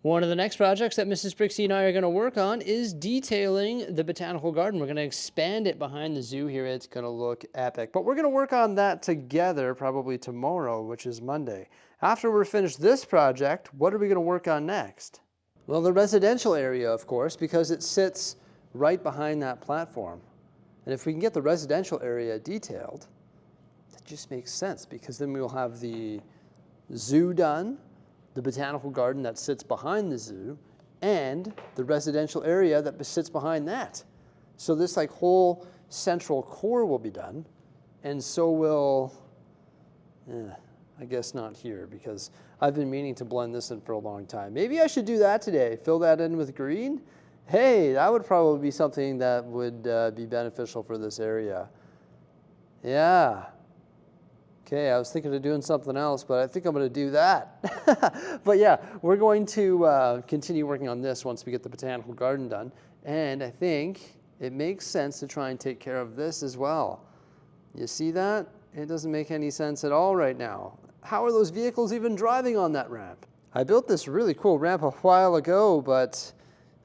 One of the next projects that Mrs. Bricksie and I are going to work on is detailing the botanical garden. We're going to expand it behind the zoo here. It's going to look epic. But we're going to work on that together probably tomorrow, which is Monday. After we're finished this project, what are we going to work on next? Well, the residential area, of course, because it sits right behind that platform. And if we can get the residential area detailed, that just makes sense, because then we'll have the zoo done, the botanical garden that sits behind the zoo, and the residential area that sits behind that. So this like whole central core will be done, and so will, I guess not here, because I've been meaning to blend this in for a long time. Maybe I should do that today, fill that in with green. Hey, that would probably be something that would be beneficial for this area. Yeah. Okay, I was thinking of doing something else, but I think I'm going to do that. But yeah, we're going to continue working on this once we get the botanical garden done. And I think it makes sense to try and take care of this as well. You see that? It doesn't make any sense at all right now. How are those vehicles even driving on that ramp? I built this really cool ramp a while ago, but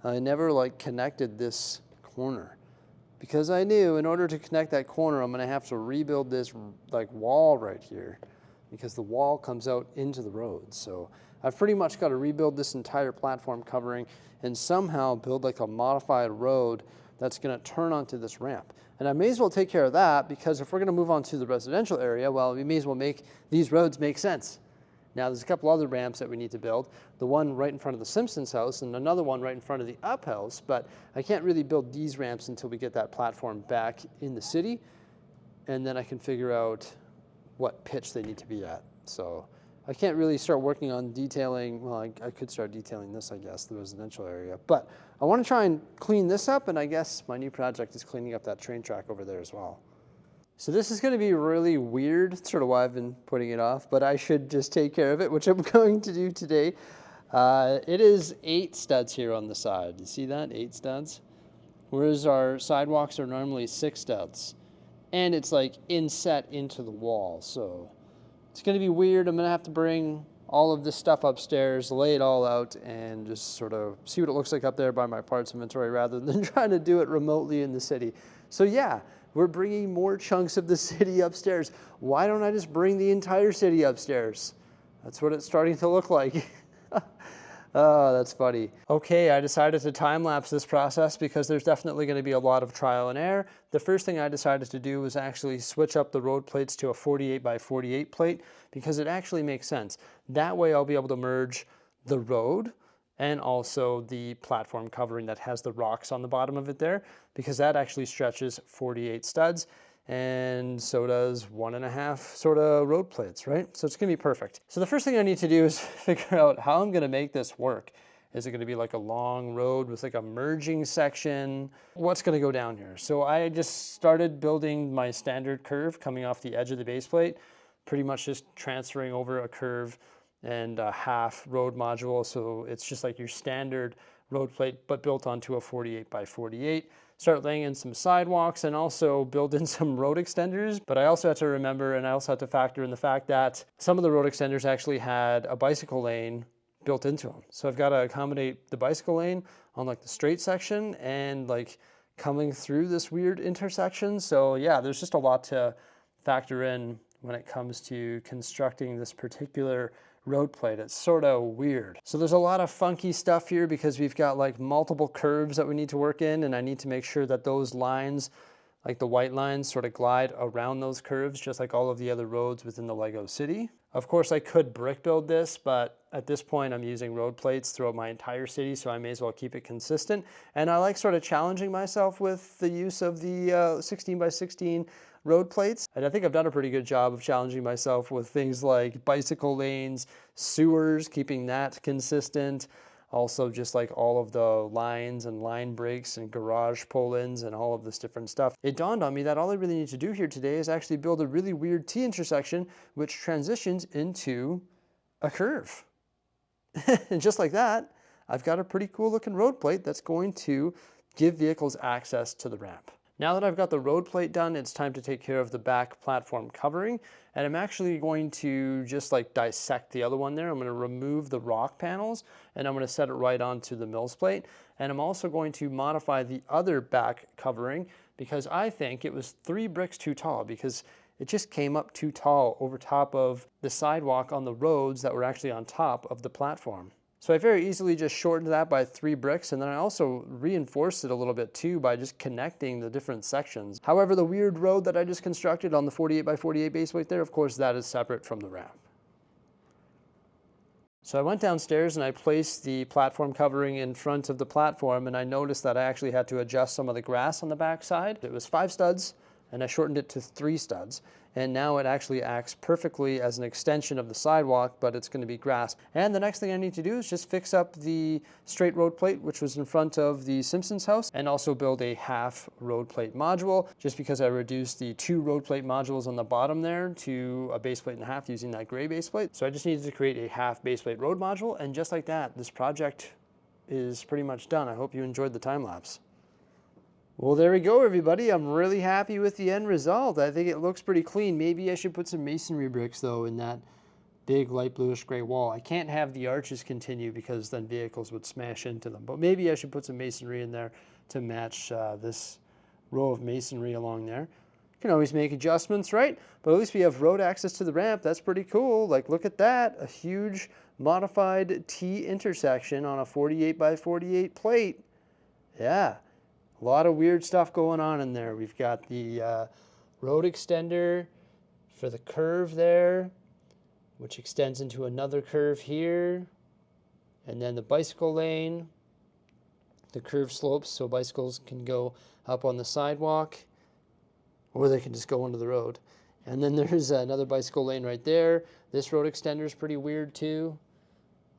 I never connected this corner. Because I knew in order to connect that corner, I'm going to have to rebuild this wall right here, because the wall comes out into the road. So I've pretty much got to rebuild this entire platform covering and somehow build a modified road that's going to turn onto this ramp. And I may as well take care of that, because if we're going to move on to the residential area, well, we may as well make these roads make sense. Now, there's a couple other ramps that we need to build. The one right in front of the Simpsons house and another one right in front of the Up house, but I can't really build these ramps until we get that platform back in the city, and then I can figure out what pitch they need to be at. So I can't really start working on detailing, well, I could start detailing this, I guess, the residential area, but I want to try and clean this up, and I guess my new project is cleaning up that train track over there as well. So this is going to be really weird. That's sort of why I've been putting it off, but I should just take care of it, which I'm going to do today. It is 8 studs here on the side. You see that? 8 studs. Whereas our sidewalks are normally 6 studs. And it's inset into the wall. So it's going to be weird. I'm going to have to bring all of this stuff upstairs, lay it all out, and just sort of see what it looks like up there by my parts inventory rather than trying to do it remotely in the city. So yeah. We're bringing more chunks of the city upstairs. Why don't I just bring the entire city upstairs? That's what it's starting to look like. Oh, that's funny. Okay, I decided to time-lapse this process because there's definitely going to be a lot of trial and error. The first thing I decided to do was actually switch up the road plates to a 48 by 48 plate, because it actually makes sense. That way I'll be able to merge the road and also the platform covering that has the rocks on the bottom of it there, because that actually stretches 48 studs, and so does 1.5 sort of road plates, right? So it's gonna be perfect. So the first thing I need to do is figure out how I'm gonna make this work. Is it gonna be a long road with a merging section? What's gonna go down here? So I just started building my standard curve coming off the edge of the base plate, pretty much just transferring over a curve and a half road module. So it's just like your standard road plate, but built onto a 48 by 48. Start laying in some sidewalks and also build in some road extenders. But I also had to remember, and I also had to factor in the fact that some of the road extenders actually had a bicycle lane built into them. So I've got to accommodate the bicycle lane on the straight section and coming through this weird intersection. So yeah, there's just a lot to factor in when it comes to constructing this particular road plate. It's sort of weird. So there's a lot of funky stuff here because we've got multiple curves that we need to work in, and I need to make sure that those lines, the white lines, sort of glide around those curves, just like all of the other roads within the Lego city. Of course, I could brick build this, but at this point I'm using road plates throughout my entire city, so I may as well keep it consistent. And I like sort of challenging myself with the use of the 16 by 16 road plates. And I think I've done a pretty good job of challenging myself with things like bicycle lanes, sewers, keeping that consistent. Also just all of the lines and line breaks and garage pull-ins and all of this different stuff. It dawned on me that all I really need to do here today is actually build a really weird T-intersection which transitions into a curve. And just like that, I've got a pretty cool looking road plate that's going to give vehicles access to the ramp. Now that I've got the road plate done, it's time to take care of the back platform covering. And I'm actually going to just like dissect the other one there. I'm going to remove the rock panels and I'm going to set it right onto the mills plate. And I'm also going to modify the other back covering because I think it was 3 bricks too tall, because it just came up too tall over top of the sidewalk on the roads that were actually on top of the platform. So I very easily just shortened that by 3 bricks, and then I also reinforced it a little bit too by just connecting the different sections. However, the weird road that I just constructed on the 48 by 48 base plate there, of course, that is separate from the ramp. So I went downstairs and I placed the platform covering in front of the platform, and I noticed that I actually had to adjust some of the grass on the back side. It was 5 studs and I shortened it to 3 studs. And now it actually acts perfectly as an extension of the sidewalk, but it's going to be grass. And the next thing I need to do is just fix up the straight road plate, which was in front of the Simpsons house, and also build a half road plate module, just because I reduced the 2 road plate modules on the bottom there to a base plate and a half using that gray base plate. So I just needed to create a half base plate road module, and just like that, this project is pretty much done. I hope you enjoyed the time lapse. Well, there we go, everybody. I'm really happy with the end result. I think it looks pretty clean. Maybe I should put some masonry bricks, though, in that big light bluish gray wall. I can't have the arches continue because then vehicles would smash into them. But maybe I should put some masonry in there to match this row of masonry along there. You can always make adjustments, right? But at least we have road access to the ramp. That's pretty cool. Like, look at that. A huge modified T intersection on a 48 by 48 plate. Yeah. A lot of weird stuff going on in there. We've got the road extender for the curve there, which extends into another curve here. And then the bicycle lane, the curved slopes so bicycles can go up on the sidewalk, or they can just go onto the road. And then there's another bicycle lane right there. This road extender is pretty weird too.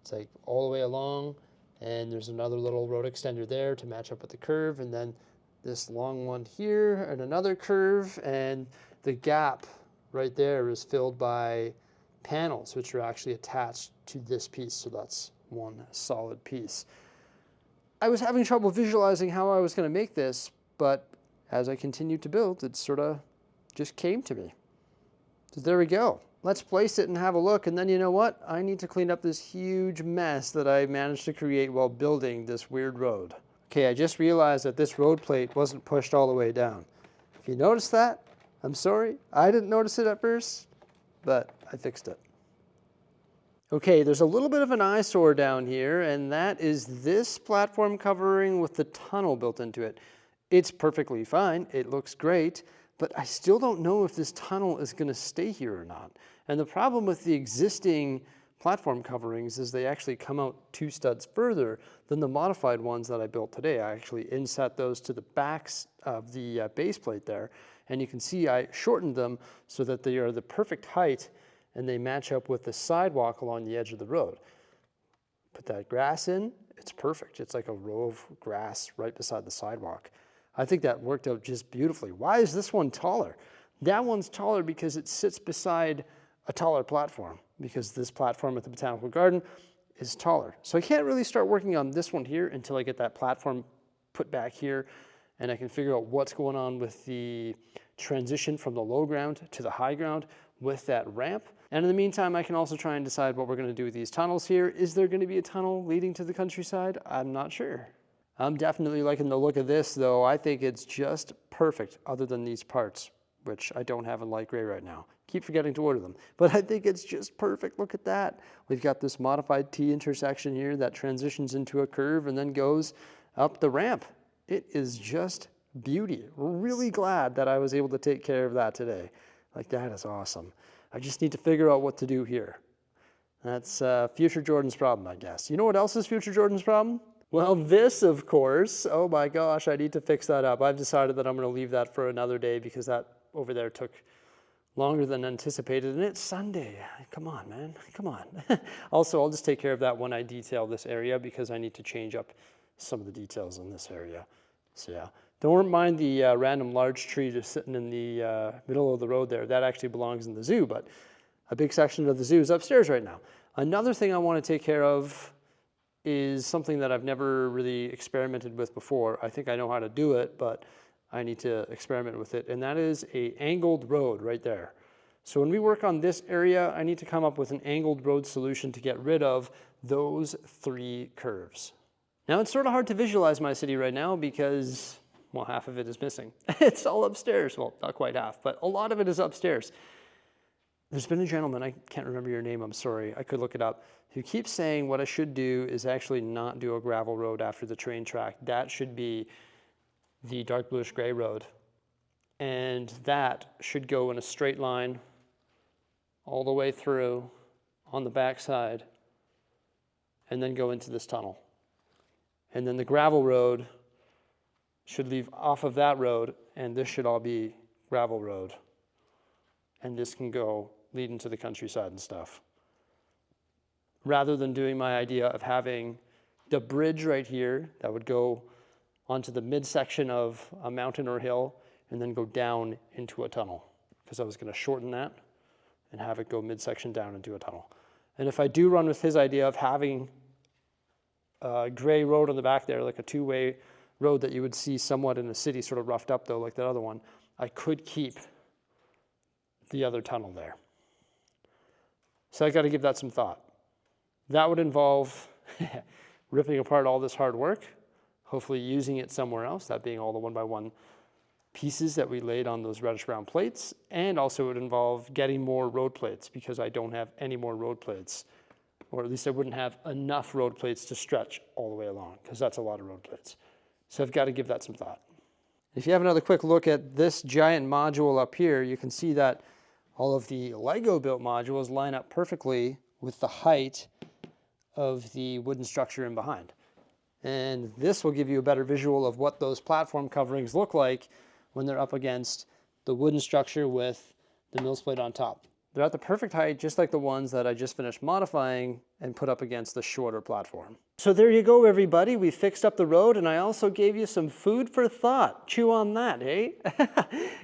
It's like all the way along. And there's another little road extender there to match up with the curve. And then this long one here and another curve. And the gap right there is filled by panels, which are actually attached to this piece. So that's one solid piece. I was having trouble visualizing how I was going to make this, but as I continued to build, it sort of just came to me. So there we go. Let's place it and have a look, and then you know what? I need to clean up this huge mess that I managed to create while building this weird road. Okay, I just realized that this road plate wasn't pushed all the way down. If you noticed that, I'm sorry. I didn't notice it at first, but I fixed it. Okay, there's a little bit of an eyesore down here, and that is this platform covering with the tunnel built into it. It's perfectly fine. It looks great. But I still don't know if this tunnel is going to stay here or not. And the problem with the existing platform coverings is they actually come out 2 studs further than the modified ones that I built today. I actually inset those to the backs of the base plate there. And you can see I shortened them so that they are the perfect height and they match up with the sidewalk along the edge of the road. Put that grass in, it's perfect. It's like a row of grass right beside the sidewalk. I think that worked out just beautifully. Why is this one taller? That one's taller because it sits beside a taller platform, because this platform at the Botanical Garden is taller. So I can't really start working on this one here until I get that platform put back here and I can figure out what's going on with the transition from the low ground to the high ground with that ramp. And in the meantime, I can also try and decide what we're going to do with these tunnels here. Is there going to be a tunnel leading to the countryside? I'm not sure. I'm definitely liking the look of this, though. I think it's just perfect, other than these parts, which I don't have in light gray right now. Keep forgetting to order them. But I think it's just perfect. Look at that. We've got this modified T intersection here that transitions into a curve and then goes up the ramp. It is just beauty. Really glad that I was able to take care of that today. Like, that is awesome. I just need to figure out what to do here. That's future Jordan's problem, I guess. You know what else is future Jordan's problem? Well, this, of course. Oh my gosh, I need to fix that up. I've decided that I'm going to leave that for another day because that over there took longer than anticipated, and it's Sunday. Come on, man. Come on. Also, I'll just take care of that when I detail this area because I need to change up some of the details in this area. So yeah, don't mind the random large tree just sitting in the middle of the road there. That actually belongs in the zoo, but a big section of the zoo is upstairs right now. Another thing I want to take care of is something that I've never really experimented with before. I think I know how to do it, but I need to experiment with it, and that is a angled road right there. So when we work on this area, I need to come up with an angled road solution to get rid of those 3 curves. Now it's sort of hard to visualize my city right now because, well, half of it is missing. It's all upstairs. Well, not quite half, but a lot of it is upstairs. There's been a gentleman, I can't remember your name, I'm sorry, I could look it up, who keeps saying what I should do is actually not do a gravel road after the train track. That should be the dark bluish gray road. And that should go in a straight line all the way through on the back side and then go into this tunnel. And then the gravel road should leave off of that road, and this should all be gravel road. And this can go lead into the countryside and stuff. Rather than doing my idea of having the bridge right here that would go onto the midsection of a mountain or hill and then go down into a tunnel, because I was going to shorten that and have it go midsection down into a tunnel. And if I do run with his idea of having a gray road on the back there, like a 2-way road that you would see somewhat in the city, sort of roughed up though, like that other one, I could keep the other tunnel there. So I got to give that some thought. That would involve ripping apart all this hard work, hopefully using it somewhere else, that being all the 1x1 pieces that we laid on those reddish brown plates, and also it would involve getting more road plates because I don't have any more road plates, or at least I wouldn't have enough road plates to stretch all the way along, because that's a lot of road plates. So I've got to give that some thought. If you have another quick look at this giant module up here, you can see that all of the Lego built modules line up perfectly with the height of the wooden structure in behind. And this will give you a better visual of what those platform coverings look like when they're up against the wooden structure with the mill plate on top. They're at the perfect height, just like the ones that I just finished modifying and put up against the shorter platform. So there you go, everybody. We fixed up the road, and I also gave you some food for thought. Chew on that, eh?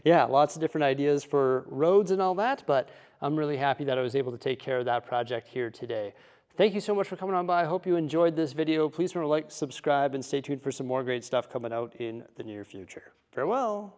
Yeah, lots of different ideas for roads and all that, but I'm really happy that I was able to take care of that project here today. Thank you so much for coming on by. I hope you enjoyed this video. Please remember to like, subscribe, and stay tuned for some more great stuff coming out in the near future. Farewell.